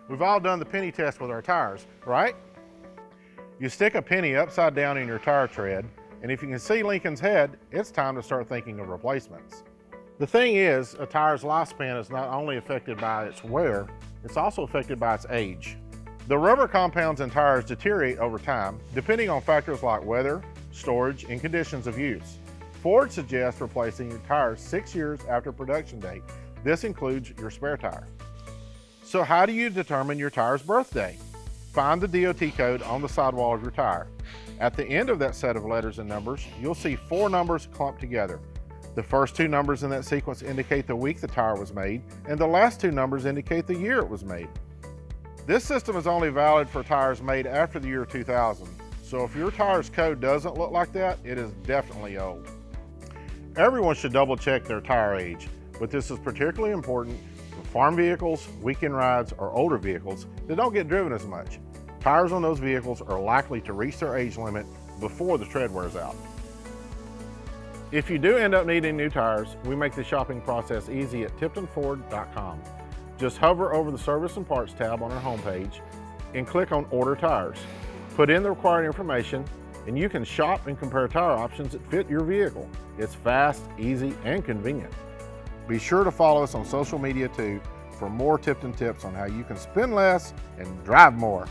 We've all done the penny test with our tires, right? You stick a penny upside down in your tire tread, and if you can see Lincoln's head, it's time to start thinking of replacements. The thing is, a tire's lifespan is not only affected by its wear, it's also affected by its age. The rubber compounds in tires deteriorate over time, depending on factors like weather, storage, and conditions of use. Ford suggests replacing your tires 6 years after production date. This includes your spare tire. So how do you determine your tire's birthday? Find the DOT code on the sidewall of your tire. At the end of that set of letters and numbers, you'll see 4 numbers clumped together. The first 2 numbers in that sequence indicate the week the tire was made, and the last 2 numbers indicate the year it was made. This system is only valid for tires made after the year 2000, so if your tire's code doesn't look like that, it is definitely old. Everyone should double check their tire age, but this is particularly important for farm vehicles, weekend rides, or older vehicles that don't get driven as much. Tires on those vehicles are likely to reach their age limit before the tread wears out. If you do end up needing new tires, we make the shopping process easy at tiptonford.com. Just hover over the Service and Parts tab on our homepage and click on Order Tires. Put in the required information and you can shop and compare tire options that fit your vehicle. It's fast, easy, and convenient. Be sure to follow us on social media too for more Tipton tips on how you can spend less and drive more.